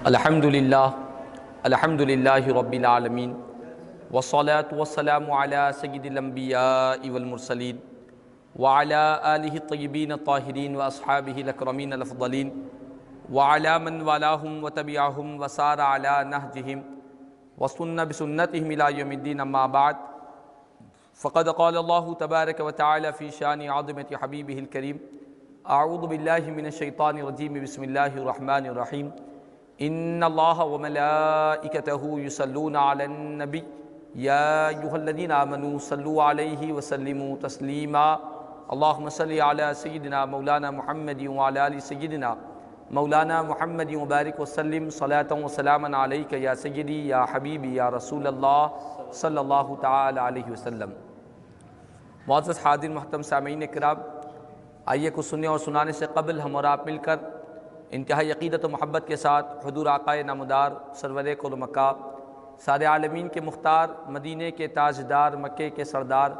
الحمدللہ رب العالمین والصلاة والسلام علی سید الانبیاء والمرسلین وعلی آلہ الطیبین الطاہرین واصحابہ الاکرمین الافضلین وعلی من والاہم وتبعہم وسار علی نہجہم وسن بسنتہم الی یوم الدین، اما بعد فقد قال اللہ تبارک وتعالی فی شان عظمت حبیبہ الکریم اعوذ باللہ من الشیطان الرجیم بسم اللہ الرحمن الرحیم ان اللہ وملائکتہ یصلون علی النبی یا ایھا الذین آمنوا صلوا علیہ وسلموا تسلیما اللہم صلی علی سیدنا مولانا محمد وعلی آل سیدنا مولانا محمد وبارک وسلم صلاۃ وسلاما علیک یا سیدی یا حبیبی یا رسول اللہ صلی اللہ تعالی علیہ وسلم۔ معزز حاضر محترم سامعین کرام، آئیے کچھ سننے اور سنانے سے قبل ہم اور آپ مل کر انتہائی عقیدت و محبت کے ساتھ حضور آقائے نامدار سرور کل مکہ سارے عالمین کے مختار، مدینے کے تاجدار، مکے کے سردار،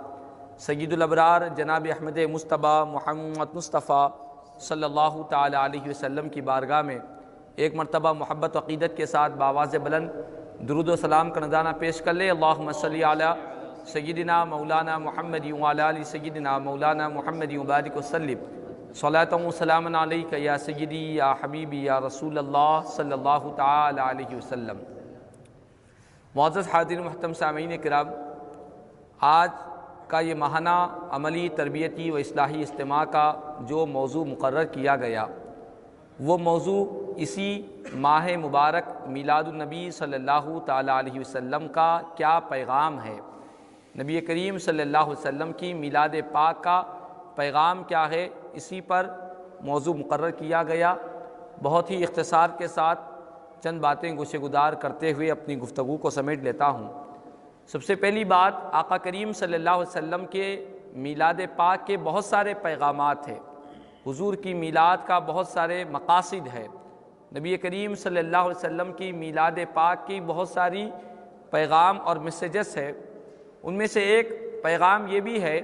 سید الابرار جناب احمد مصطفیٰ محمد مصطفیٰ صلی اللہ تعالی علیہ وسلم کی بارگاہ میں ایک مرتبہ محبت و عقیدت کے ساتھ بآواز بلند درود و سلام کا نذرانہ پیش کر لے۔ اللہم صلی علی سیدنا مولانا محمد وعلی آل سیدنا مولانا محمد وبارک وسلم صلاۃ و سلام علیک یا سیدی یا حبیبی یا رسول اللہ صلی اللہ تعالی علیہ وسلم۔ معزز حاضرین محترم سامعین کرام، آج کا یہ ماہانہ عملی تربیتی و اصلاحی اجتماع کا جو موضوع مقرر کیا گیا، وہ موضوع اسی ماہ مبارک میلاد النبی صلی اللہ تعالی علیہ وسلم کا کیا پیغام ہے، نبی کریم صلی اللہ علیہ وسلم کی میلاد پاک کا پیغام کیا ہے، اسی پر موضوع مقرر کیا گیا۔ بہت ہی اختصار کے ساتھ چند باتیں گوشے گزار کرتے ہوئے اپنی گفتگو کو سمیٹ لیتا ہوں۔ سب سے پہلی بات، آقا کریم صلی اللہ علیہ وسلم کے میلاد پاک کے بہت سارے پیغامات ہیں، حضور کی میلاد کا بہت سارے مقاصد ہے، نبی کریم صلی اللہ علیہ وسلم کی میلاد پاک کی بہت ساری پیغام اور میسیجز ہے۔ ان میں سے ایک پیغام یہ بھی ہے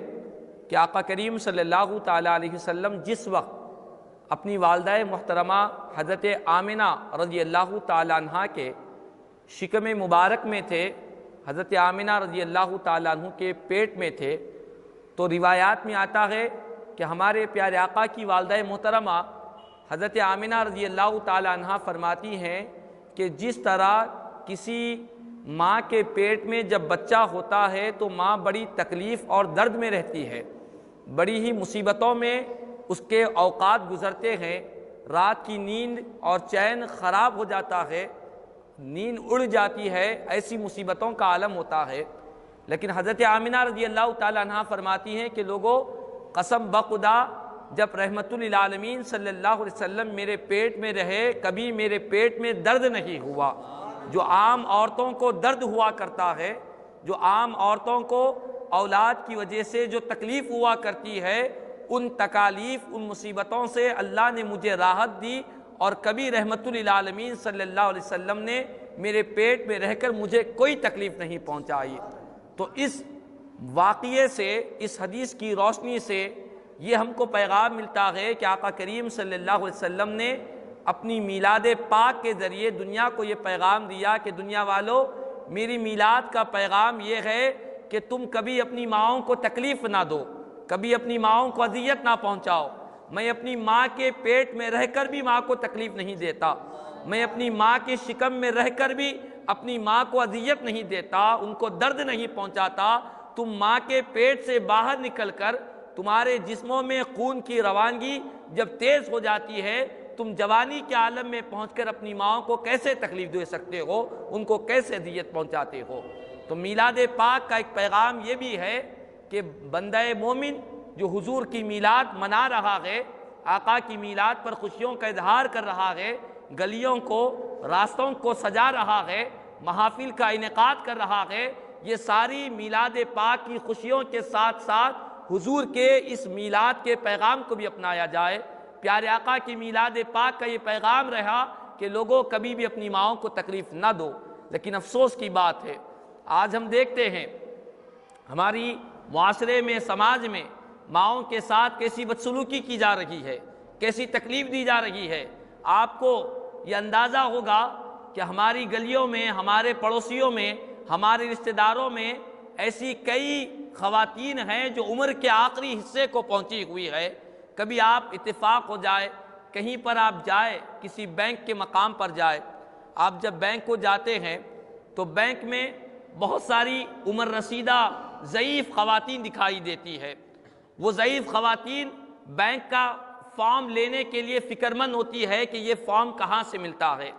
کہ آقا کریم صلی اللہ تعالی علیہ وسلم جس وقت اپنی والدہ محترمہ حضرت آمنہ رضی اللہ تعالی عنہ کے شکم مبارک میں تھے، حضرت آمنہ رضی اللہ تعالی عنہ کے پیٹ میں تھے، تو روایات میں آتا ہے کہ ہمارے پیارے آقا کی والدہ محترمہ حضرت آمنہ رضی اللہ تعالی عنہ فرماتی ہیں کہ جس طرح کسی ماں کے پیٹ میں جب بچہ ہوتا ہے تو ماں بڑی تکلیف اور درد میں رہتی ہے، بڑی ہی مصیبتوں میں اس کے اوقات گزرتے ہیں، رات کی نیند اور چین خراب ہو جاتا ہے، نیند اڑ جاتی ہے، ایسی مصیبتوں کا عالم ہوتا ہے۔ لیکن حضرت آمنہ رضی اللہ تعالی عنہ فرماتی ہیں کہ لوگوں، قسم بخدا جب رحمت للعالمین صلی اللہ علیہ وسلم میرے پیٹ میں رہے، کبھی میرے پیٹ میں درد نہیں ہوا۔ جو عام عورتوں کو درد ہوا کرتا ہے، جو عام عورتوں کو اولاد کی وجہ سے جو تکلیف ہوا کرتی ہے، ان تکالیف، ان مصیبتوں سے اللہ نے مجھے راحت دی، اور کبھی رحمت للعالمین صلی اللہ علیہ وسلم نے میرے پیٹ میں رہ کر مجھے کوئی تکلیف نہیں پہنچائی۔ تو اس واقعے سے، اس حدیث کی روشنی سے یہ ہم کو پیغام ملتا ہے کہ آقا کریم صلی اللہ علیہ وسلم نے اپنی میلاد پاک کے ذریعے دنیا کو یہ پیغام دیا کہ دنیا والو، میری میلاد کا پیغام یہ ہے کہ تم کبھی اپنی ماؤں کو تکلیف نہ دو، کبھی اپنی ماؤں کو اذیت نہ پہنچاؤ۔ میں اپنی ماں کے پیٹ میں رہ کر بھی ماں کو تکلیف نہیں دیتا، میں اپنی ماں کے شکم میں رہ کر بھی اپنی ماں کو اذیت نہیں دیتا، ان کو درد نہیں پہنچاتا۔ تم ماں کے پیٹ سے باہر نکل کر تمہارے جسموں میں خون کی روانگی جب تیز ہو جاتی ہے، تم جوانی کے عالم میں پہنچ کر اپنی ماں کو کیسے تکلیف دے سکتے ہو، ان کو کیسے اذیت پہنچاتے ہو۔ تو میلاد پاک کا ایک پیغام یہ بھی ہے کہ بندہ مومن جو حضور کی میلاد منا رہا ہے، آقا کی میلاد پر خوشیوں کا اظہار کر رہا ہے، گلیوں کو، راستوں کو سجا رہا ہے، محافل کا انعقاد کر رہا ہے، یہ ساری میلاد پاک کی خوشیوں کے ساتھ ساتھ حضور کے اس میلاد کے پیغام کو بھی اپنایا جائے۔ پیارے آقا کی میلاد پاک کا یہ پیغام رہا کہ لوگوں کبھی بھی اپنی ماؤں کو تکلیف نہ دو۔ لیکن افسوس کی بات ہے، آج ہم دیکھتے ہیں ہماری معاشرے میں، سماج میں ماؤں کے ساتھ کیسی بدسلوکی کی جا رہی ہے، کیسی تکلیف دی جا رہی ہے۔ آپ کو یہ اندازہ ہوگا کہ ہماری گلیوں میں، ہمارے پڑوسیوں میں، ہمارے رشتہ داروں میں ایسی کئی خواتین ہیں جو عمر کے آخری حصے کو پہنچی ہوئی ہے۔ کبھی آپ اتفاق ہو جائے، کہیں پر آپ جائے، کسی بینک کے مقام پر جائے، آپ جب بینک کو جاتے ہیں تو بینک میں بہت ساری عمر رسیدہ ضعیف خواتین دکھائی دیتی ہے۔ وہ ضعیف خواتین بینک کا فارم لینے کے لیے فکر مند ہوتی ہے کہ یہ فارم کہاں سے ملتا ہے،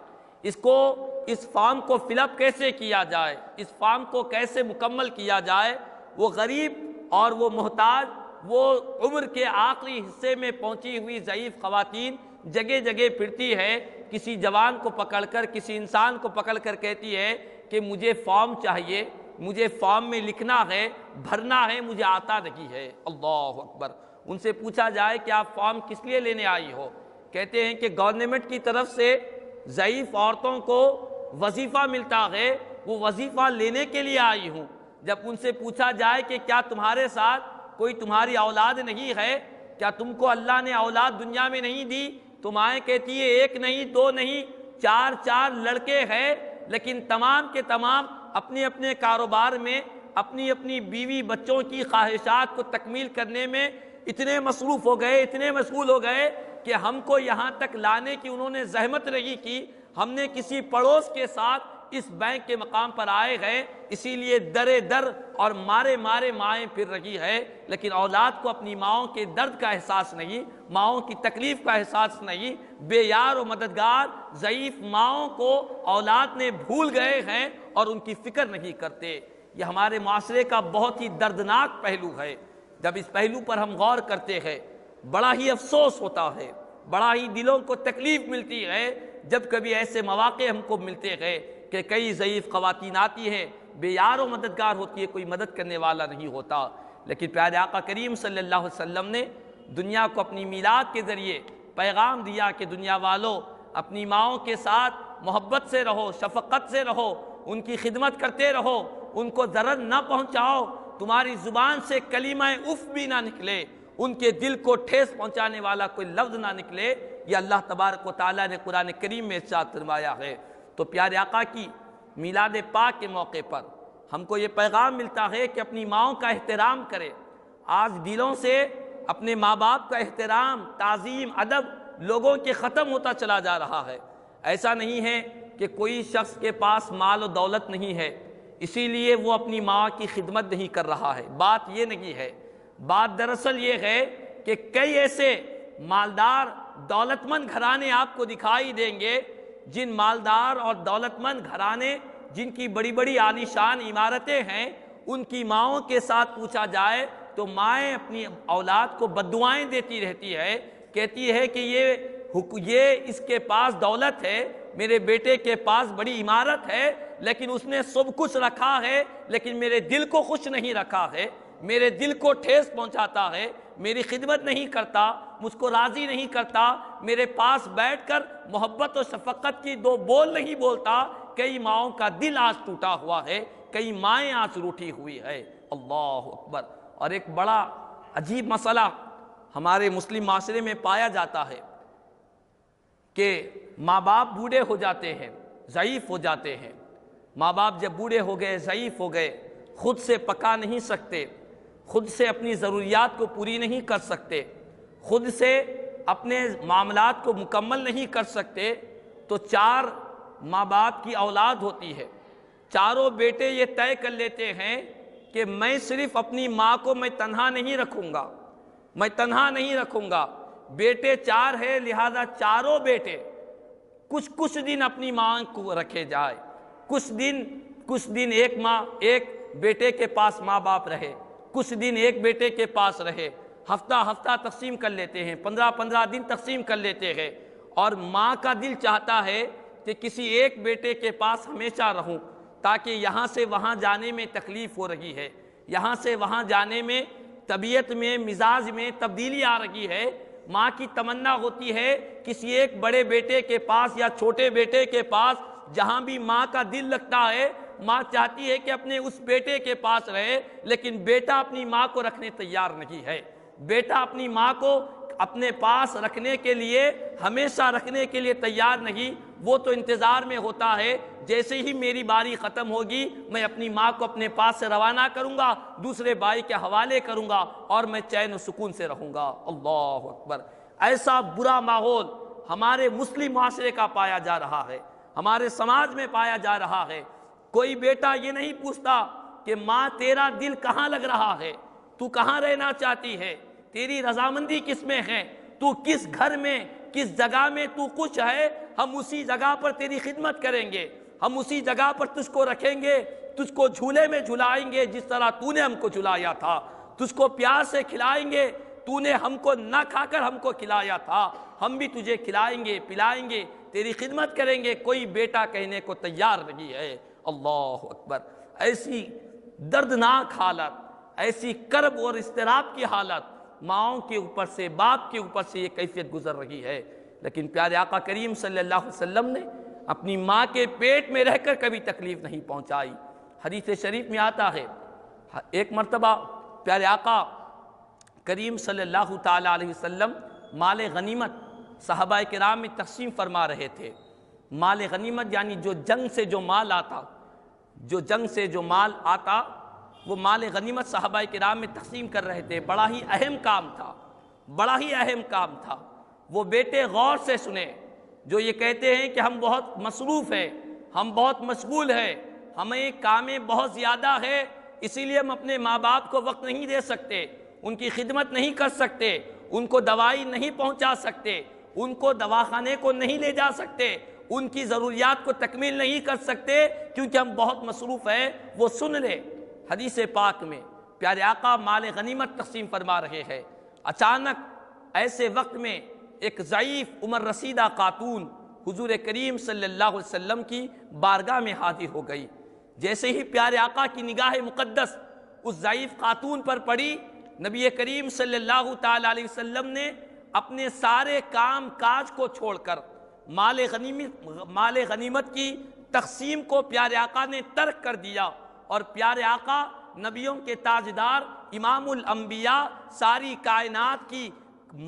اس فارم کو فل اپ کیسے کیا جائے، اس فارم کو کیسے مکمل کیا جائے۔ وہ غریب اور وہ محتاج، وہ عمر کے آخری حصے میں پہنچی ہوئی ضعیف خواتین جگہ جگہ پھرتی ہے، کسی جوان کو پکڑ کر، کسی انسان کو پکڑ کر کہتی ہے کہ مجھے فارم چاہیے، مجھے فارم میں لکھنا ہے، بھرنا ہے، مجھے آتا نہیں ہے۔ اللہ اکبر۔ ان سے پوچھا جائے کہ آپ فارم کس لیے لینے آئی ہو، کہتے ہیں کہ گورنمنٹ کی طرف سے ضعیف عورتوں کو وظیفہ ملتا ہے، وہ وظیفہ لینے کے لیے آئی ہوں۔ جب ان سے پوچھا جائے کہ کیا تمہارے ساتھ کوئی تمہاری اولاد نہیں ہے، کیا تم کو اللہ نے اولاد دنیا میں نہیں دی، تو مائیں کہتی ہے ایک نہیں، دو نہیں، چار لڑکے ہیں، لیکن تمام کے تمام اپنے اپنے کاروبار میں اپنی اپنی بیوی بچوں کی خواہشات کو تکمیل کرنے میں اتنے مصروف ہو گئے، اتنے مشغول ہو گئے کہ ہم کو یہاں تک لانے کی انہوں نے زحمت نہیں کی۔ ہم نے کسی پڑوس کے ساتھ اس بینک کے مقام پر آئے ہیں، اسی لیے درے در اور مارے مائیں پھر رہی ہے، لیکن اولاد کو اپنی ماؤں کے درد کا احساس نہیں، ماؤں کی تکلیف کا احساس نہیں۔ بے یار و مددگار ضعیف ماؤں کو اولاد نے بھول گئے ہیں اور ان کی فکر نہیں کرتے۔ یہ ہمارے معاشرے کا بہت ہی دردناک پہلو ہے۔ جب اس پہلو پر ہم غور کرتے ہیں، بڑا ہی افسوس ہوتا ہے، بڑا ہی دلوں کو تکلیف ملتی ہے جب کبھی ایسے مواقع ہم کو ملتے ہیں کہ کئی ضعیف خواتین آتی ہیں، بے یار و مددگار ہوتی ہے، کوئی مدد کرنے والا نہیں ہوتا۔ لیکن پیارے آقا کریم صلی اللہ علیہ وسلم نے دنیا کو اپنی میلاد کے ذریعے پیغام دیا کہ دنیا والوں، اپنی ماؤں کے ساتھ محبت سے رہو، شفقت سے رہو، ان کی خدمت کرتے رہو، ان کو ضرر نہ پہنچاؤ، تمہاری زبان سے کلمہ اف بھی نہ نکلے، ان کے دل کو ٹھیس پہنچانے والا کوئی لفظ نہ نکلے۔ یہ اللہ تبارک و تعالیٰ نے قرآن کریم میں ارشاد فرمایا ہے۔ تو پیارے آقا کی میلاد پاک کے موقع پر ہم کو یہ پیغام ملتا ہے کہ اپنی ماؤں کا احترام کرے۔ آج دلوں سے اپنے ماں باپ کا احترام، تعظیم، ادب لوگوں کے ختم ہوتا چلا جا رہا ہے۔ ایسا نہیں ہے کہ کوئی شخص کے پاس مال و دولت نہیں ہے اسی لیے وہ اپنی ماں کی خدمت نہیں کر رہا ہے، بات یہ نہیں ہے۔ بات دراصل یہ ہے کہ کئی ایسے مالدار دولت مند گھرانے آپ کو دکھائی دیں گے، جن مالدار اور دولت مند گھرانے جن کی بڑی بڑی عالیشان عمارتیں ہیں، ان کی ماؤں کے ساتھ پوچھا جائے تو مائیں اپنی اولاد کو بددعائیں دیتی رہتی ہے، کہتی ہے کہ یہ اس کے پاس دولت ہے، میرے بیٹے کے پاس بڑی عمارت ہے، لیکن اس نے سب کچھ رکھا ہے، لیکن میرے دل کو خوش نہیں رکھا ہے، میرے دل کو ٹھیس پہنچاتا ہے، میری خدمت نہیں کرتا، مجھ کو راضی نہیں کرتا، میرے پاس بیٹھ کر محبت و شفقت کی دو بول نہیں بولتا۔ کئی ماؤں کا دل آج ٹوٹا ہوا ہے، کئی مائیں آج روٹھی ہوئی ہے۔ اللہ اکبر۔ اور ایک بڑا عجیب مسئلہ ہمارے مسلم معاشرے میں پایا جاتا ہے کہ ماں باپ بوڑھے ہو جاتے ہیں، ضعیف ہو جاتے ہیں۔ ماں باپ جب بوڑھے ہو گئے، ضعیف ہو گئے، خود سے پکا نہیں سکتے، خود سے اپنی ضروریات کو پوری نہیں کر سکتے، خود سے اپنے معاملات کو مکمل نہیں کر سکتے، تو چار ماں باپ کی اولاد ہوتی ہے، چاروں بیٹے یہ طے کر لیتے ہیں کہ میں صرف اپنی ماں کو میں تنہا نہیں رکھوں گا، میں تنہا نہیں رکھوں گا۔ بیٹے چار ہیں، لہذا چاروں بیٹے کچھ دن اپنی ماں کو رکھے جائے، کچھ دن ایک ماں ایک بیٹے کے پاس ماں باپ رہے، کچھ دن ایک بیٹے کے پاس رہے، ہفتہ تقسیم کر لیتے ہیں، 15 دن تقسیم کر لیتے ہیں، اور ماں کا دل چاہتا ہے کہ کسی ایک بیٹے کے پاس ہمیشہ رہوں، تاکہ یہاں سے وہاں جانے میں تکلیف ہو رہی ہے، یہاں سے وہاں جانے میں طبیعت میں مزاج میں تبدیلی آ رہی ہے۔ ماں کی تمنا ہوتی ہے کسی ایک بڑے بیٹے کے پاس یا چھوٹے بیٹے کے پاس، جہاں بھی ماں کا دل لگتا ہے ماں چاہتی ہے کہ اپنے اس بیٹے کے پاس رہے، لیکن بیٹا اپنی ماں کو رکھنے تیار نہیں ہے۔ بیٹا اپنی ماں کو اپنے پاس رکھنے کے لیے، ہمیشہ رکھنے کے لیے تیار نہیں۔ وہ تو انتظار میں ہوتا ہے جیسے ہی میری باری ختم ہوگی میں اپنی ماں کو اپنے پاس سے روانہ کروں گا، دوسرے بھائی کے حوالے کروں گا اور میں چین و سکون سے رہوں گا۔ اللہ اکبر! ایسا برا ماحول ہمارے مسلم معاشرے کا پایا جا رہا ہے، ہمارے سماج میں پایا جا رہا ہے۔ کوئی بیٹا یہ نہیں پوچھتا کہ ماں تیرا دل کہاں لگ رہا ہے، تو کہاں رہنا چاہتی ہے، تیری رضامندی کس میں ہے، تو کس گھر میں کس جگہ میں تو خوش ہے، ہم اسی جگہ پر تیری خدمت کریں گے، ہم اسی جگہ پر تجھ کو رکھیں گے، تجھ کو جھولے میں جھلائیں گے جس طرح تو نے ہم کو جھلایا تھا، تجھ کو پیار سے کھلائیں گے، تو نے ہم کو نہ کھا کر ہم کو کھلایا تھا، ہم بھی تجھے کھلائیں گے پلائیں گے، تیری خدمت کریں گے۔ کوئی بیٹا کہنے کو تیار نہیں ہے۔ اللہ اکبر! ایسی دردناک حالت، ایسی کرب اور اضطراب کی حالت ماؤں کے اوپر سے، باپ کے اوپر سے یہ کیفیت گزر رہی ہے، لیکن پیارے آقا کریم صلی اللہ علیہ وسلم نے اپنی ماں کے پیٹ میں رہ کر کبھی تکلیف نہیں پہنچائی۔ حدیث شریف میں آتا ہے، ایک مرتبہ پیارے آقا کریم صلی اللہ تعالیٰ علیہ وسلم مال غنیمت صحابہ کرام میں تقسیم فرما رہے تھے۔ مال غنیمت یعنی جو جنگ سے جو مال آتا، جو جنگ سے جو مال آتا وہ مال غنیمت صحابہ کرام میں تقسیم کر رہے تھے۔ بڑا ہی اہم کام تھا، بڑا ہی اہم کام تھا۔ وہ بیٹے غور سے سنیں جو یہ کہتے ہیں کہ ہم بہت مصروف ہیں، ہم بہت مشغول ہیں، ہمیں کامیں بہت زیادہ ہے، اسی لیے ہم اپنے ماں باپ کو وقت نہیں دے سکتے، ان کی خدمت نہیں کر سکتے، ان کو دوائی نہیں پہنچا سکتے، ان کو دواخانے کو نہیں لے جا سکتے، ان کی ضروریات کو تکمیل نہیں کر سکتے کیونکہ ہم بہت مصروف ہیں۔ وہ سن لے، حدیث پاک میں پیارے آقا مال غنیمت تقسیم فرما رہے ہیں، اچانک ایسے وقت میں ایک ضعیف عمر رسیدہ خاتون حضور کریم صلی اللہ علیہ وسلم کی بارگاہ میں حاضر ہو گئی۔ جیسے ہی پیارے آقا کی نگاہ مقدس اس ضعیف خاتون پر پڑی، نبی کریم صلی اللہ تعالیٰ علیہ وسلم نے اپنے سارے کام کاج کو چھوڑ کر مال غنیمت کی تقسیم کو پیارے آقا نے ترک کر دیا، اور پیارے آقا نبیوں کے تاجدار، امام الانبیاء، ساری کائنات کی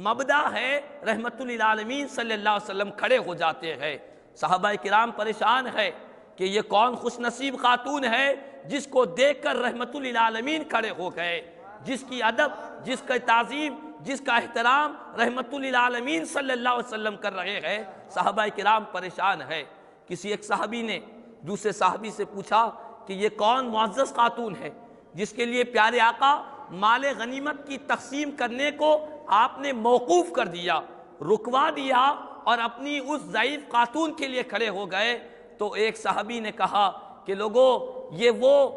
مبدا ہے، رحمت للعالمین صلی اللہ علیہ وسلم کھڑے ہو جاتے ہیں۔ صحابہ کرام پریشان ہے کہ یہ کون خوش نصیب خاتون ہے جس کو دیکھ کر رحمت للعالمین کھڑے ہو گئے، جس کی ادب، جس کا تعظیم، جس کا احترام رحمت للعالمین صلی اللہ علیہ وسلم کر رہے ہیں۔ صحابہ کرام پریشان ہے۔ کسی ایک صحابی نے دوسرے صحابی سے پوچھا کہ یہ کون معزز خاتون ہے جس کے لیے پیارے آقا مال غنیمت کی تقسیم کرنے کو آپ نے موقوف کر دیا، رکوا دیا اور اپنی اس ضعیف خاتون کے لیے کھڑے ہو گئے؟ تو ایک صحابی نے کہا کہ لوگو، یہ وہ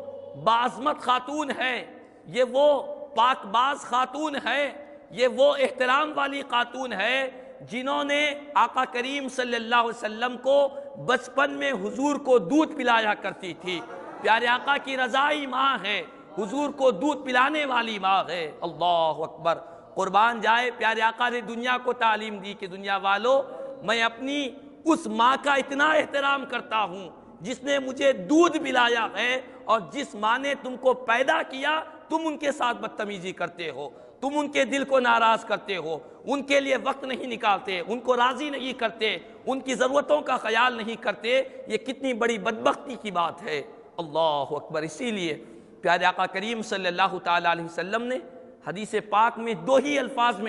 باعظمت خاتون ہے، یہ وہ پاک باز خاتون ہے، یہ وہ احترام والی خاتون ہے جنہوں نے آقا کریم صلی اللہ علیہ وسلم کو بچپن میں حضور کو دودھ پلایا کرتی تھی۔ پیارے آقا کی رضائی ماں ہے، حضور کو دودھ پلانے والی ماں ہے۔ اللہ اکبر! قربان جائے پیارے آقا نے دنیا کو تعلیم دی کہ دنیا والو، میں اپنی اس ماں کا اتنا احترام کرتا ہوں جس نے مجھے دودھ پلایا ہے، اور جس ماں نے تم کو پیدا کیا تم ان کے ساتھ بدتمیزی کرتے ہو، تم ان کے دل کو ناراض کرتے ہو، ان کے لیے وقت نہیں نکالتے، ان کو راضی نہیں کرتے، ان کی ضرورتوں کا خیال نہیں کرتے، یہ کتنی بڑی بدبختی کی بات ہے۔ اللہ اکبر! اسی لیے پیارے آقا کریم صلی اللہ تعالیٰ علیہ وسلم نے حدیث پاک میں دو ہی الفاظ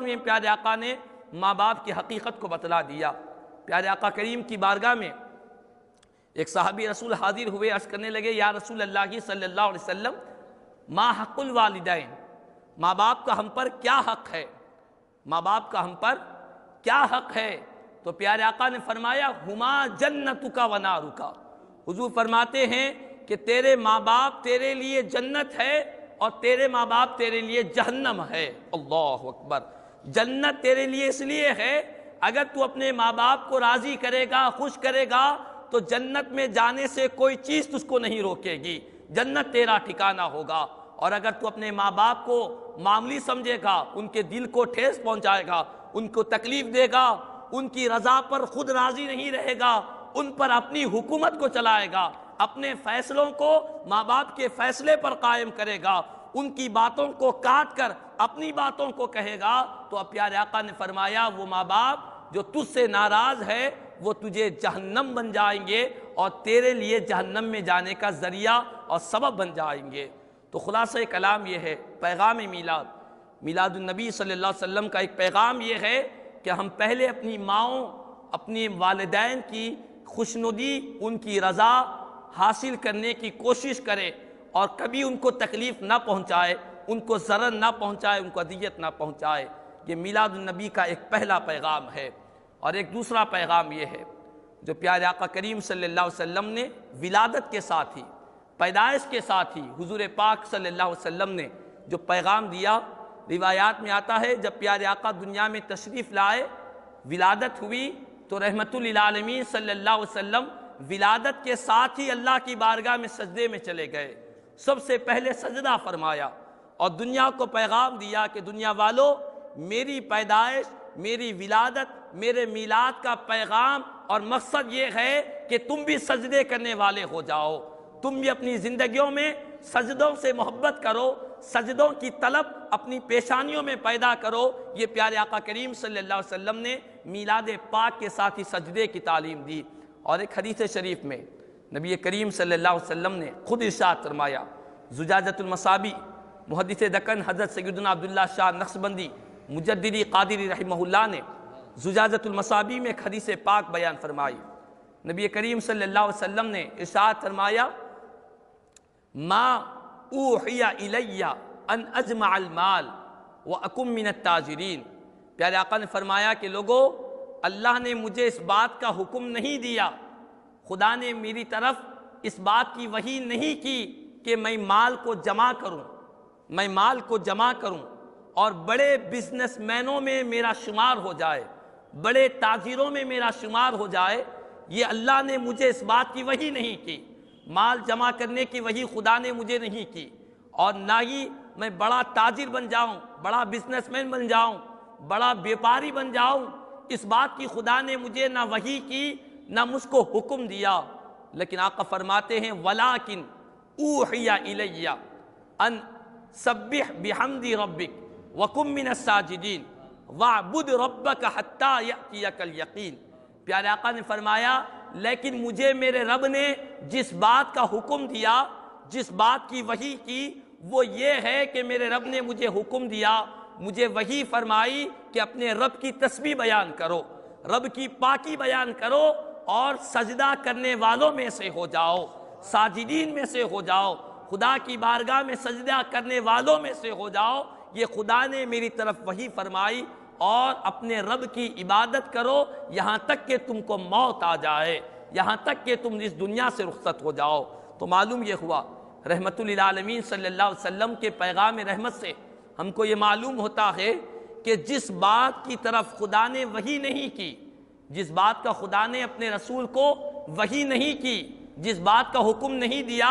میں پیارے آقا نے ماں باپ کی حقیقت کو بتلا دیا۔ پیارے آقا کریم کی بارگاہ میں ایک صحابی رسول حاضر ہوئے، عرض کرنے لگے یا رسول اللہ صلی اللہ علیہ وسلم، ما حق الوالدین، ماں باپ کا ہم پر کیا حق ہے، ماں باپ کا ہم پر کیا حق ہے؟ تو پیارے آقا نے فرمایا ہما جنتک و نارک، حضور فرماتے ہیں کہ تیرے ماں باپ تیرے لیے جنت ہے اور تیرے ماں باپ تیرے لیے جہنم ہے۔ اللہ اکبر! جنت تیرے لیے اس لیے ہے، اگر تو اپنے ماں باپ کو راضی کرے گا، خوش کرے گا تو جنت میں جانے سے کوئی چیز تجھ کو نہیں روکے گی، جنت تیرا ٹھکانہ ہوگا۔ اور اگر تو اپنے ماں باپ کو معمولی سمجھے گا، ان کے دل کو ٹھیس پہنچائے گا، ان کو تکلیف دے گا، ان کی رضا پر خود راضی نہیں رہے گا، ان پر اپنی حکومت کو چلائے گا، اپنے فیصلوں کو ماں باپ کے فیصلے پر قائم کرے گا، ان کی باتوں کو کاٹ کر اپنی باتوں کو کہے گا، تو اب پیارے آقا نے فرمایا وہ ماں باپ جو تجھ سے ناراض ہے وہ تجھے جہنم بن جائیں گے اور تیرے لیے جہنم میں جانے کا ذریعہ اور سبب بن جائیں گے۔ تو خلاصہ کلام یہ ہے، پیغام میلاد، میلاد النبی صلی اللہ علیہ وسلم کا ایک پیغام یہ ہے کہ ہم پہلے اپنی ماؤں، اپنی والدین کی خوشنودی، ان کی رضا حاصل کرنے کی کوشش کریں اور کبھی ان کو تکلیف نہ پہنچائے، ان کو ضرر نہ پہنچائے، ان کو اذیت نہ پہنچائے۔ یہ میلاد النبی کا ایک پہلا پیغام ہے۔ اور ایک دوسرا پیغام یہ ہے جو پیارے آقا کریم صلی اللہ علیہ وسلم نے ولادت کے ساتھ ہی، پیدائش کے ساتھ ہی حضور پاک صلی اللہ علیہ وسلم نے جو پیغام دیا، روایات میں آتا ہے جب پیارے آقا دنیا میں تشریف لائے، ولادت ہوئی تو رحمت للعالمین صلی اللہ علیہ وسلم ولادت کے ساتھ ہی اللہ کی بارگاہ میں سجدے میں چلے گئے، سب سے پہلے سجدہ فرمایا اور دنیا کو پیغام دیا کہ دنیا والو، میری پیدائش، میری ولادت، میرے میلاد کا پیغام اور مقصد یہ ہے کہ تم بھی سجدے کرنے والے ہو جاؤ، تم بھی اپنی زندگیوں میں سجدوں سے محبت کرو، سجدوں کی طلب اپنی پیشانیوں میں پیدا کرو۔ یہ پیارے آقا کریم صلی اللہ علیہ وسلم نے میلاد پاک کے ساتھ ہی سجدے کی تعلیم دی۔ اور ایک حدیث شریف میں نبی کریم صلی اللہ علیہ وسلم نے خود ارشاد فرمایا، زجاجۃ المصابی، محدث دکن حضرت سیدنا عبداللہ شاہ نقشبندی مجددی قادری رحمہ اللہ نے زجاجۃ المصابی میں ایک حدیث پاک بیان فرمائی۔ نبی کریم صلی اللہ علیہ وسلم نے ارشاد فرمایا، ما اوحی الی ان اجمع المال واکن من التاجرین۔ پیارے آقا نے فرمایا کہ لوگو، اللہ نے مجھے اس بات کا حکم نہیں دیا، خدا نے میری طرف اس بات کی وحی نہیں کی کہ میں مال کو جمع کروں اور بڑے بزنس مینوں میں میرا شمار ہو جائے، بڑے تاجروں میں میرا شمار ہو جائے۔ یہ اللہ نے مجھے اس بات کی وحی نہیں کی، مال جمع کرنے کی وحی خدا نے مجھے نہیں کی، اور نہ ہی میں بڑا تاجر بن جاؤں، بڑا بزنس مین بن جاؤں، بڑا بیپاری بن جاؤں، اس بات کی خدا نے مجھے نہ وحی کی نہ مجھ کو حکم دیا۔ لیکن آقا فرماتے ہیں، وَلَٰكِنْ أُوحِيَ إِلَيَّ أَنْ سَبِّحْ بِحَمْدِ رَبِّكَ وَكُن مِّنَ السَّاجِدِينَ وَاعْبُدْ رَبَّكَ حَتَّىٰ يَأْتِيَكَ الْيَقِينُ۔ پیارے آقا نے فرمایا، لیکن مجھے میرے رب نے جس بات کا حکم دیا، جس بات کی وحی کی، وہ یہ ہے کہ میرے رب نے مجھے حکم دیا، مجھے وحی فرمائی کہ اپنے رب کی تسبیح بیان کرو، رب کی پاکی بیان کرو اور سجدہ کرنے والوں میں سے ہو جاؤ، ساجدین میں سے ہو جاؤ، خدا کی بارگاہ میں سجدہ کرنے والوں میں سے ہو جاؤ۔ یہ خدا نے میری طرف وحی فرمائی، اور اپنے رب کی عبادت کرو یہاں تک کہ تم کو موت آ جائے، یہاں تک کہ تم اس دنیا سے رخصت ہو جاؤ۔ تو معلوم یہ ہوا رحمت للعالمین صلی اللہ علیہ وسلم کے پیغام رحمت سے ہم کو یہ معلوم ہوتا ہے کہ جس بات کی طرف خدا نے وحی نہیں کی، جس بات کا خدا نے اپنے رسول کو وحی نہیں کی، جس بات کا حکم نہیں دیا،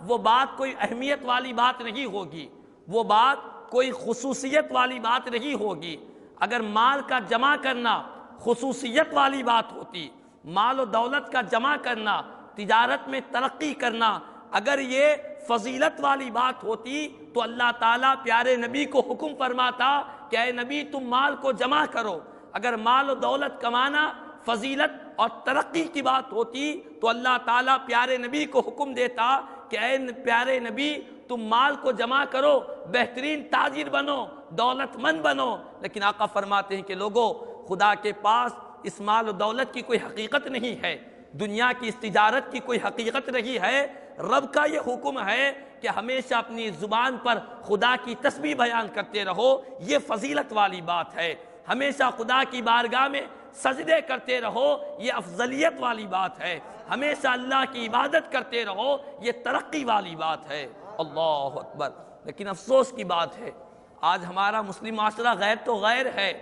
وہ بات کوئی اہمیت والی بات نہیں ہوگی، وہ بات کوئی خصوصیت والی بات نہیں ہوگی۔ اگر مال کا جمع کرنا خصوصیت والی بات ہوتی، مال و دولت کا جمع کرنا، تجارت میں ترقی کرنا، اگر یہ فضیلت والی بات ہوتی تو اللہ تعالیٰ پیارے نبی کو حکم فرماتا کہ اے نبی تم مال کو جمع کرو۔ اگر مال و دولت کمانا فضیلت اور ترقی کی بات ہوتی تو اللہ تعالیٰ پیارے نبی کو حکم دیتا کہ اے پیارے نبی تم مال کو جمع کرو، بہترین تاجر بنو، دولت مند بنو۔ لیکن آقا فرماتے ہیں کہ لوگوں، خدا کے پاس اس مال و دولت کی کوئی حقیقت نہیں ہے، دنیا کی اس تجارت کی کوئی حقیقت نہیں ہے۔ رب کا یہ حکم ہے کہ ہمیشہ اپنی زبان پر خدا کی تسبیح بیان کرتے رہو، یہ فضیلت والی بات ہے۔ ہمیشہ خدا کی بارگاہ میں سجدے کرتے رہو، یہ افضلیت والی بات ہے۔ ہمیشہ اللہ کی عبادت کرتے رہو، یہ ترقی والی بات ہے۔ اللہ اکبر۔ لیکن افسوس کی بات ہے، آج ہمارا مسلم معاشرہ غیر تو غیر ہے،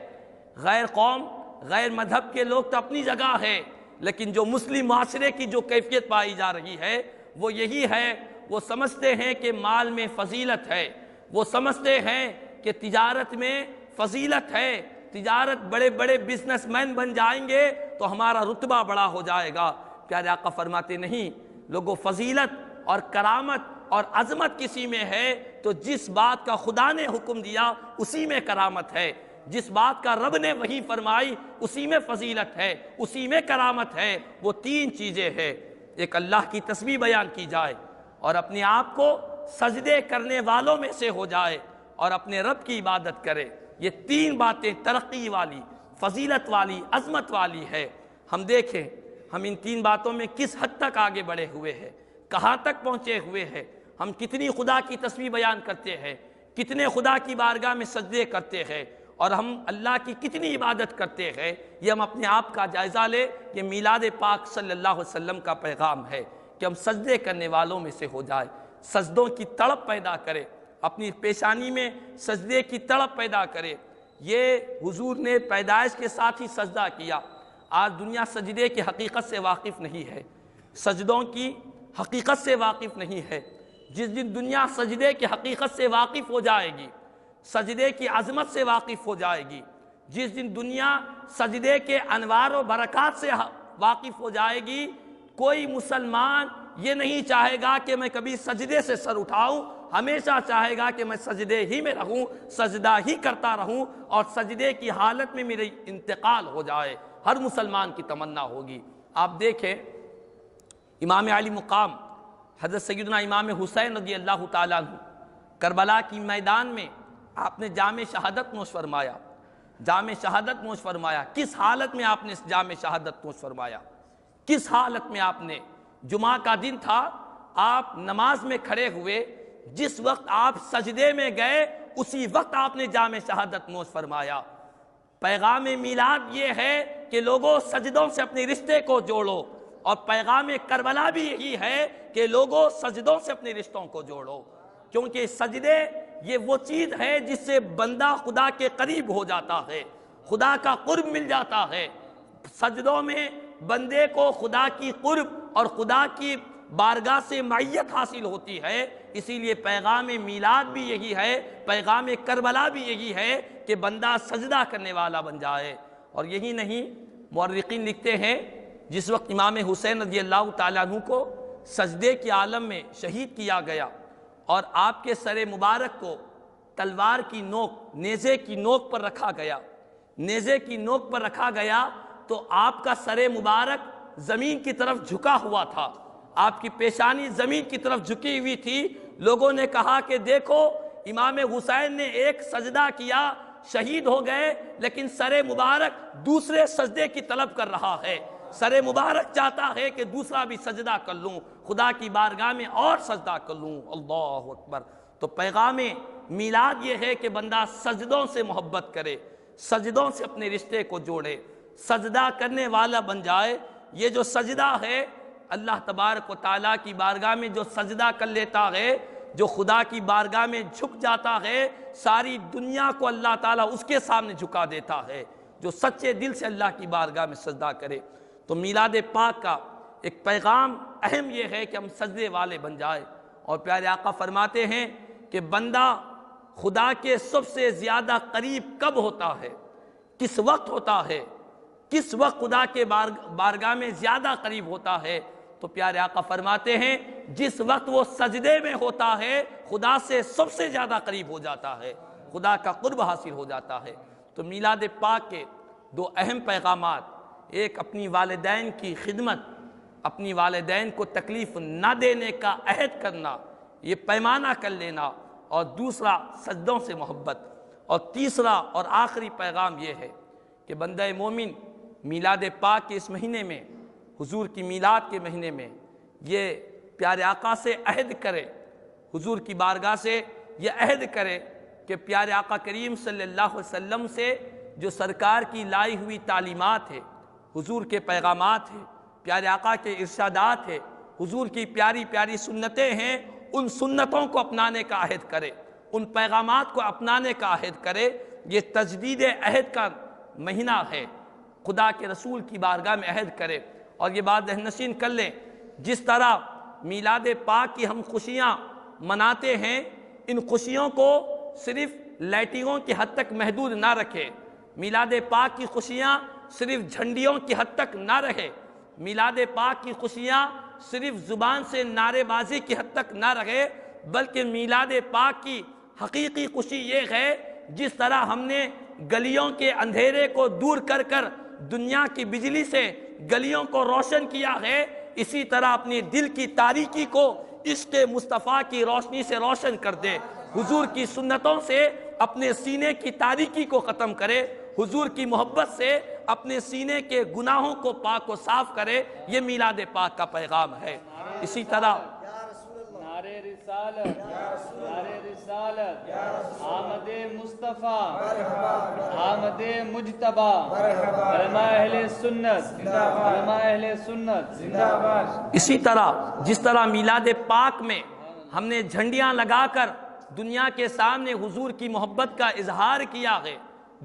غیر قوم، غیر مذہب کے لوگ تو اپنی جگہ ہے، لیکن جو مسلم معاشرے کی جو کیفیت پائی جا رہی ہے وہ یہی ہے، وہ سمجھتے ہیں کہ مال میں فضیلت ہے، وہ سمجھتے ہیں کہ تجارت میں فضیلت ہے، تجارت بڑے بڑے بزنس مین بن جائیں گے تو ہمارا رتبہ بڑا ہو جائے گا۔ پیارے آقا فرماتے نہیں، لوگوں فضیلت اور کرامت اور عظمت کسی میں ہے تو جس بات کا خدا نے حکم دیا اسی میں کرامت ہے، جس بات کا رب نے وحی فرمائی اسی میں فضیلت ہے، اسی میں کرامت ہے۔ وہ تین چیزیں ہیں، ایک اللہ کی تسبیح بیان کی جائے اور اپنے آپ کو سجدے کرنے والوں میں سے ہو جائے اور اپنے رب کی عبادت کرے۔ یہ تین باتیں ترقی والی، فضیلت والی، عظمت والی ہے۔ ہم دیکھیں ہم ان تین باتوں میں کس حد تک آگے بڑھے ہوئے ہیں، کہاں تک پہنچے ہوئے ہیں۔ ہم کتنی خدا کی تسبیح بیان کرتے ہیں، کتنے خدا کی بارگاہ میں سجدے کرتے ہیں، اور ہم اللہ کی کتنی عبادت کرتے ہیں۔ یہ ہم اپنے آپ کا جائزہ لیں۔ یہ میلاد پاک صلی اللہ علیہ وسلم کا پیغام ہے کہ ہم سجدے کرنے والوں میں سے ہو جائے، سجدوں کی تڑپ پیدا کرے، اپنی پیشانی میں سجدے کی تڑپ پیدا کرے۔ یہ حضور نے پیدائش کے ساتھ ہی سجدہ کیا۔ آج دنیا سجدے کی حقیقت سے واقف نہیں ہے، سجدوں کی حقیقت سے واقف نہیں ہے۔ جس دن دنیا سجدے کی حقیقت سے واقف ہو جائے گی، سجدے کی عظمت سے واقف ہو جائے گی، جس دن دنیا سجدے کے انوار و برکات سے واقف ہو جائے گی، کوئی مسلمان یہ نہیں چاہے گا کہ میں کبھی سجدے سے سر اٹھاؤں، ہمیشہ چاہے گا کہ میں سجدے ہی میں رہوں، سجدہ ہی کرتا رہوں اور سجدے کی حالت میں میرے انتقال ہو جائے۔ ہر مسلمان کی تمنا ہوگی۔ آپ دیکھیں امام علی مقام حضرت سیدنا امام حسین رضی اللہ تعالیٰ عنہ کربلا کی میدان میں آپ نے جام شہادت نوش فرمایا، جام شہادت نوش فرمایا۔ کس حالت میں آپ نے اس جام شہادت نوش فرمایا؟ کس حالت میں آپ نے؟ جمعہ کا دن تھا، آپ نماز میں کھڑے ہوئے، جس وقت آپ سجدے میں گئے اسی وقت آپ نے جام شہادت نوش فرمایا۔ پیغام میلاد یہ ہے کہ لوگوں سجدوں سے اپنے رشتے کو جوڑو، اور پیغام کربلا بھی یہی ہے کہ لوگوں سجدوں سے اپنے رشتوں کو جوڑو، کیونکہ سجدے یہ وہ چیز ہے جس سے بندہ خدا کے قریب ہو جاتا ہے، خدا کا قرب مل جاتا ہے۔ سجدوں میں بندے کو خدا کی قرب اور خدا کی بارگاہ سے معیت حاصل ہوتی ہے۔ اسی لیے پیغام میلاد بھی یہی ہے، پیغام کربلا بھی یہی ہے کہ بندہ سجدہ کرنے والا بن جائے۔ اور یہی نہیں، مورخین لکھتے ہیں جس وقت امام حسین رضی اللہ تعالیٰ عنہ کو سجدے کے عالم میں شہید کیا گیا اور آپ کے سر مبارک کو تلوار کی نوک، نیزے کی نوک پر رکھا گیا، نیزے کی نوک پر رکھا گیا تو آپ کا سر مبارک زمین کی طرف جھکا ہوا تھا، آپ کی پیشانی زمین کی طرف جھکی ہوئی تھی۔ لوگوں نے کہا کہ دیکھو امام حسین نے ایک سجدہ کیا، شہید ہو گئے، لیکن سر مبارک دوسرے سجدے کی طلب کر رہا ہے، سر مبارک چاہتا ہے کہ دوسرا بھی سجدہ کر لوں، خدا کی بارگاہ میں اور سجدہ کر لوں۔ اللہ اکبر۔ تو پیغام میلاد یہ ہے کہ بندہ سجدوں سے محبت کرے، سجدوں سے اپنے رشتے کو جوڑے، سجدہ کرنے والا بن جائے۔ یہ جو سجدہ ہے اللہ تبارک و تعالیٰ کی بارگاہ میں جو سجدہ کر لیتا ہے، جو خدا کی بارگاہ میں جھک جاتا ہے، ساری دنیا کو اللہ تعالیٰ اس کے سامنے جھکا دیتا ہے جو سچے دل سے اللہ کی بارگاہ میں سجدہ کرے۔ تو میلاد پاک کا ایک پیغام اہم یہ ہے کہ ہم سجدے والے بن جائے۔ اور پیارے آقا فرماتے ہیں کہ بندہ خدا کے سب سے زیادہ قریب کب ہوتا ہے، کس وقت ہوتا ہے، کس وقت خدا کے بارگاہ میں زیادہ قریب ہوتا ہے؟ تو پیارے آقا فرماتے ہیں جس وقت وہ سجدے میں ہوتا ہے خدا سے سب سے زیادہ قریب ہو جاتا ہے، خدا کا قرب حاصل ہو جاتا ہے۔ تو میلاد پاک کے دو اہم پیغامات، ایک اپنی والدین کی خدمت، اپنی والدین کو تکلیف نہ دینے کا عہد کرنا، یہ پیمانہ کر لینا، اور دوسرا سجدوں سے محبت، اور تیسرا اور آخری پیغام یہ ہے کہ بندہ مومن میلاد پاک کے اس مہینے میں، حضور کی میلاد کے مہینے میں یہ پیارے آقا سے عہد کرے، حضور کی بارگاہ سے یہ عہد کرے کہ پیارے آقا کریم صلی اللہ علیہ وسلم سے جو سرکار کی لائی ہوئی تعلیمات ہے، حضور کے پیغامات ہیں، پیارے آقا کے ارشادات ہیں، حضور کی پیاری پیاری سنتیں ہیں، ان سنتوں کو اپنانے کا عہد کرے، ان پیغامات کو اپنانے کا عہد کرے۔ یہ تجدید عہد کا مہینہ ہے، خدا کے رسول کی بارگاہ میں عہد کرے۔ اور یہ بات ذہن نشین کر لیں، جس طرح میلاد پاک کی ہم خوشیاں مناتے ہیں، ان خوشیوں کو صرف لائٹنگوں کی حد تک محدود نہ رکھے، میلاد پاک کی خوشیاں صرف جھنڈیوں کی حد تک نہ رہے، میلاد پاک کی خوشیاں صرف زبان سے نعرے بازی کی حد تک نہ رہے، بلکہ میلاد پاک کی حقیقی خوشی یہ ہے جس طرح ہم نے گلیوں کے اندھیرے کو دور کر کر دنیا کی بجلی سے گلیوں کو روشن کیا ہے، اسی طرح اپنے دل کی تاریکی کو عشق مصطفیٰ کی روشنی سے روشن کر دے، حضور کی سنتوں سے اپنے سینے کی تاریکی کو ختم کرے، حضور کی محبت سے اپنے سینے کے گناہوں کو پاک و صاف کرے۔ یہ میلاد پاک کا پیغام ہے۔ اسی طرح نعرے رسالت، نعرے رسالت، آمد مصطفیٰ، آمد مجتبیٰ، علماء اہل سنت، علماء اہل سنت۔ اسی طرح جس طرح میلاد پاک میں ہم نے جھنڈیاں لگا کر دنیا کے سامنے حضور کی محبت کا اظہار کیا ہے،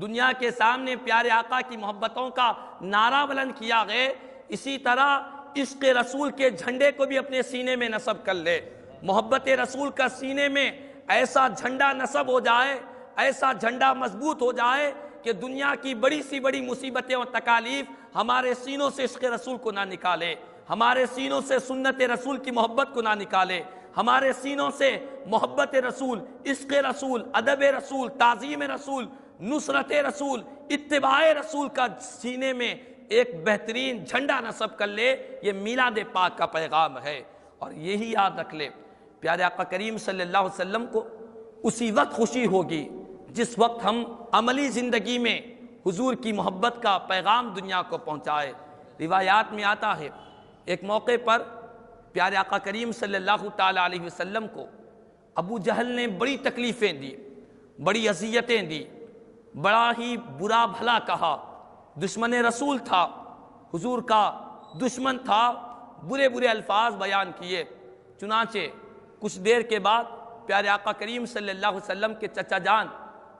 دنیا کے سامنے پیارے آقا کی محبتوں کا نعرہ بلند کیا ہے، اسی طرح عشق رسول کے جھنڈے کو بھی اپنے سینے میں نصب کر لے۔ محبت رسول کا سینے میں ایسا جھنڈا نصب ہو جائے، ایسا جھنڈا مضبوط ہو جائے کہ دنیا کی بڑی سی بڑی مصیبتیں اور تکالیف ہمارے سینوں سے عشق رسول کو نہ نکالے، ہمارے سینوں سے سنت رسول کی محبت کو نہ نکالے، ہمارے سینوں سے محبت رسول، عشق رسول، ادب رسول، تعظیم رسول، نصرت رسول، اتباع رسول کا سینے میں ایک بہترین جھنڈا نصب کر لے۔ یہ میلاد پاک کا پیغام ہے۔ اور یہی یاد رکھ لے، پیارے آقا کریم صلی اللہ علیہ وسلم کو اسی وقت خوشی ہوگی جس وقت ہم عملی زندگی میں حضور کی محبت کا پیغام دنیا کو پہنچائے۔ روایات میں آتا ہے ایک موقع پر پیارے آقا کریم صلی اللہ تعالیٰ علیہ وسلم کو ابو جہل نے بڑی تکلیفیں دی، بڑی اذیتیں دی، بڑا ہی برا بھلا کہا، دشمن رسول تھا، حضور کا دشمن تھا، برے برے الفاظ بیان کیے۔ چنانچہ کچھ دیر کے بعد پیارے آقا کریم صلی اللہ علیہ وسلم کے چچا جان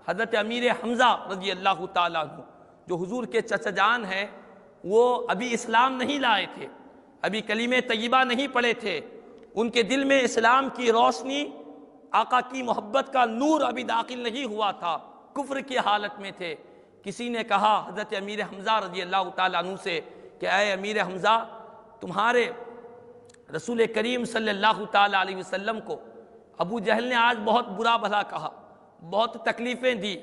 حضرت امیر حمزہ رضی اللہ تعالیٰ عنہ، جو حضور کے چچا جان ہیں، وہ ابھی اسلام نہیں لائے تھے، ابھی کلمہ طیبہ نہیں پڑھے تھے، ان کے دل میں اسلام کی روشنی، آقا کی محبت کا نور ابھی داخل نہیں ہوا تھا، کفر کی حالت میں تھے۔ کسی نے کہا حضرت امیر حمزہ رضی اللہ تعالیٰ عنہ سے کہ اے امیر حمزہ، تمہارے رسول کریم صلی اللہ تعالیٰ علیہ وسلم کو ابو جہل نے آج بہت برا بھلا کہا، بہت تکلیفیں دی،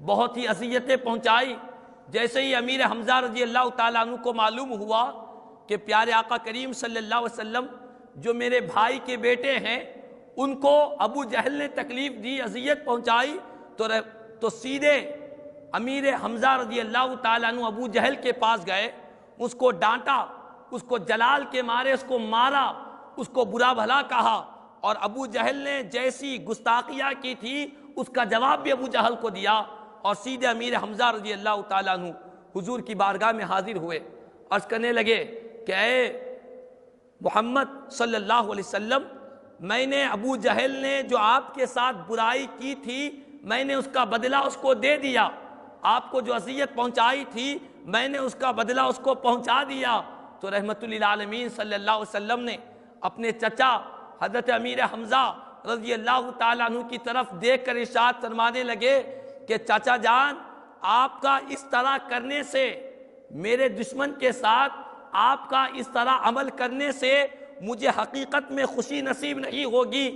بہت ہی اذیتیں پہنچائی۔ جیسے ہی امیر حمزہ رضی اللہ تعالیٰ عنہ کو معلوم ہوا کہ پیارے آقا کریم صلی اللہ علیہ وسلم جو میرے بھائی کے بیٹے ہیں ان کو ابو جہل نے تکلیف دی، اذیت پہنچائی، تو سیدھے امیر حمزہ رضی اللہ تعالیٰ عنہ ابو جہل کے پاس گئے، اس کو ڈانٹا، اس کو جلال کے مارے اس کو مارا، اس کو برا بھلا کہا، اور ابو جہل نے جیسی گستاخیاں کی تھی اس کا جواب بھی ابو جہل کو دیا، اور سیدھے امیر حمزہ رضی اللہ تعالیٰ عنہ حضور کی بارگاہ میں حاضر ہوئے، عرض کرنے لگے کہ اے محمد صلی اللہ علیہ وسلم، میں نے ابو جہل نے جو آپ کے ساتھ برائی کی تھی میں نے اس کا بدلہ اس کو دے دیا، آپ کو جو اذیت پہنچائی تھی میں نے اس کا بدلہ اس کو پہنچا دیا۔ تو رحمت للعالمین صلی اللہ علیہ وسلم نے اپنے چچا حضرت امیر حمزہ رضی اللہ تعالیٰ عنہ کی طرف دیکھ کر ارشاد فرمانے لگے کہ چچا جان، آپ کا اس طرح کرنے سے، میرے دشمن کے ساتھ آپ کا اس طرح عمل کرنے سے مجھے حقیقت میں خوشی نصیب نہیں ہوگی،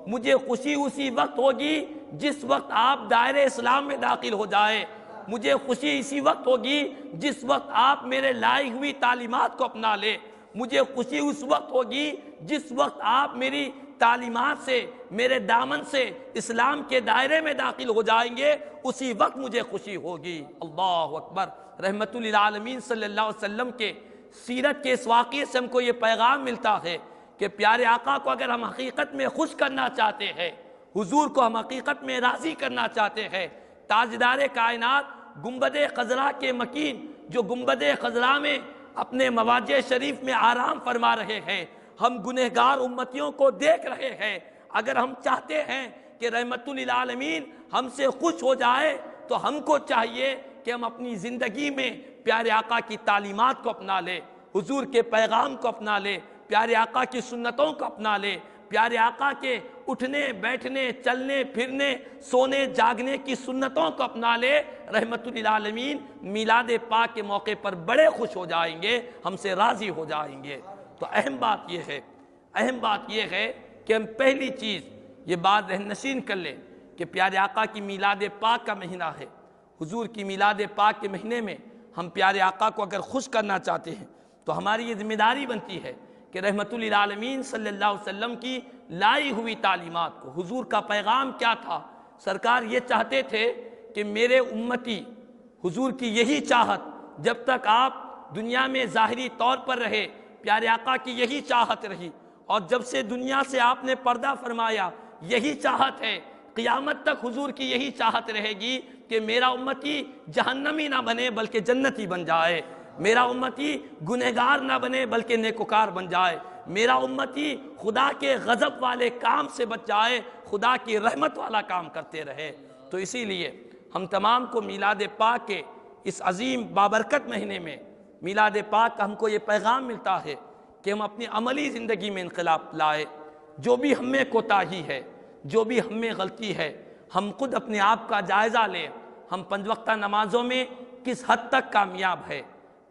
مجھے خوشی اسی وقت ہوگی جس وقت آپ دائرہ اسلام میں داخل ہو جائے، مجھے خوشی اسی وقت ہوگی جس وقت آپ میرے لائی ہوئی تعلیمات کو اپنا لے، مجھے خوشی اس وقت ہوگی جس وقت آپ میری تعلیمات سے، میرے دامن سے اسلام کے دائرے میں داخل ہو جائیں گے، اسی وقت مجھے خوشی ہوگی۔ اللہ اکبر۔ رحمت للعالمین صلی اللہ علیہ وسلم کے سیرت کے اس واقعے سے ہم کو یہ پیغام ملتا ہے کہ پیارے آقا کو اگر ہم حقیقت میں خوش کرنا چاہتے ہیں، حضور کو ہم حقیقت میں راضی کرنا چاہتے ہیں، تاجدار کائنات گنبد خضرا کے مکین جو گنبد خضرا میں اپنے مواجہ شریف میں آرام فرما رہے ہیں، ہم گنہگار امتیوں کو دیکھ رہے ہیں، اگر ہم چاہتے ہیں کہ رحمت للعالمین ہم سے خوش ہو جائے تو ہم کو چاہیے کہ ہم اپنی زندگی میں پیارے آقا کی تعلیمات کو اپنا لیں، حضور کے پیغام کو اپنا لیں، پیارے آقا کی سنتوں کو اپنا لیں، پیارے آقا کے اٹھنے بیٹھنے چلنے پھرنے سونے جاگنے کی سنتوں کو اپنا لے۔ رحمت للعالمین میلاد پاک کے موقع پر بڑے خوش ہو جائیں گے، ہم سے راضی ہو جائیں گے۔ تو اہم بات یہ ہے کہ ہم پہلی چیز یہ بات ذہن نشین کر لیں کہ پیارے آقا کی میلاد پاک کا مہینہ ہے، حضور کی میلاد پاک کے مہینے میں ہم پیارے آقا کو اگر خوش کرنا چاہتے ہیں تو ہماری یہ ذمہ داری بنتی ہے کہ رحمت للعالمین صلی اللہ علیہ وسلم کی لائی ہوئی تعلیمات کو، حضور کا پیغام کیا تھا؟ سرکار یہ چاہتے تھے کہ میرے امتی، حضور کی یہی چاہت جب تک آپ دنیا میں ظاہری طور پر رہے، پیارے آقا کی یہی چاہت رہی، اور جب سے دنیا سے آپ نے پردہ فرمایا یہی چاہت ہے، قیامت تک حضور کی یہی چاہت رہے گی کہ میرا امتی جہنمی نہ بنے بلکہ جنتی بن جائے، میرا امتی گنہگار نہ بنے بلکہ نیکوکار بن جائے، میرا امتی خدا کے غضب والے کام سے بچ جائے، خدا کی رحمت والا کام کرتے رہے۔ تو اسی لیے ہم تمام کو میلاد پاک کے اس عظیم بابرکت مہینے میں میلاد پاک کا ہم کو یہ پیغام ملتا ہے کہ ہم اپنی عملی زندگی میں انقلاب لائے، جو بھی ہم میں کوتاہی ہے، جو بھی ہم میں غلطی ہے، ہم خود اپنے آپ کا جائزہ لیں، ہم 5 وقتہ نمازوں میں کس حد تک کامیاب ہے،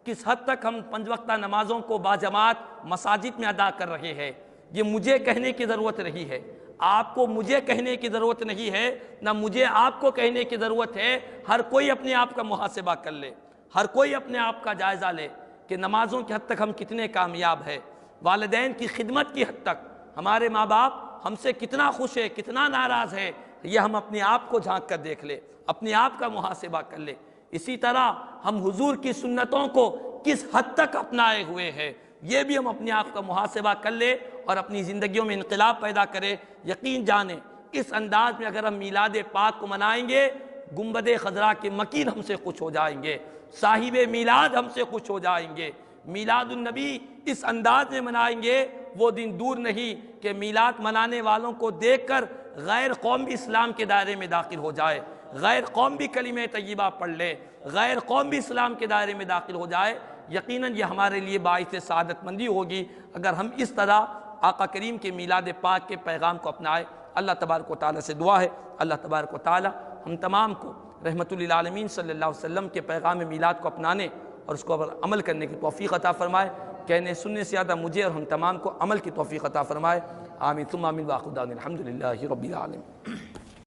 کس حد تک ہم 5 وقتہ نمازوں کو باجماعت مساجد میں ادا کر رہے ہیں۔ یہ مجھے کہنے کی ضرورت نہیں ہے، آپ کو مجھے کہنے کی ضرورت نہیں ہے، نہ مجھے آپ کو کہنے کی ضرورت ہے۔ ہر کوئی اپنے آپ کا محاسبہ کر لے، ہر کوئی اپنے آپ کا جائزہ لے کہ نمازوں کی حد تک ہم کتنے کامیاب ہیں، والدین کی خدمت کی حد تک ہمارے ماں باپ ہم سے کتنا خوش ہے، کتنا ناراض ہے، یہ ہم اپنے آپ کو جھانک کر دیکھ لے، اپنے آپ کا محاسبہ کر لے۔ اسی طرح ہم حضور کی سنتوں کو کس حد تک اپنائے ہوئے ہیں، یہ بھی ہم اپنے آپ کا محاسبہ کر لے اور اپنی زندگیوں میں انقلاب پیدا کرے۔ یقین جانیں اس انداز میں اگر ہم میلاد پاک کو منائیں گے، گنبد خضرا کے مکین ہم سے خوش ہو جائیں گے، صاحب میلاد ہم سے خوش ہو جائیں گے۔ میلاد النبی اس انداز میں منائیں گے، وہ دن دور نہیں کہ میلاد منانے والوں کو دیکھ کر غیر قوم بھی اسلام کے دائرے میں داخل ہو جائے، غیر قوم بھی کلمہ طیبہ پڑھ لے، غیر قوم بھی اسلام کے دائرے میں داخل ہو جائے۔ یقیناً یہ ہمارے لیے باعث سعادت مندی ہوگی اگر ہم اس طرح آقا کریم کے میلاد پاک کے پیغام کو اپنائیں۔ اللہ تبارک و تعالیٰ سے دعا ہے اللہ تبارک و تعالیٰ ہم تمام کو رحمت للعالمین صلی اللہ علیہ وسلم کے پیغام میلاد کو اپنانے اور اس کو عمل کرنے کی توفیق عطا فرمائے۔ کہنے سننے سے زیادہ مجھے اور ہم تمام کو عمل کی توفیق عطا فرمائے۔ آمین ثم آمین، وآخر دعوانا الحمدللہ رب العالمین۔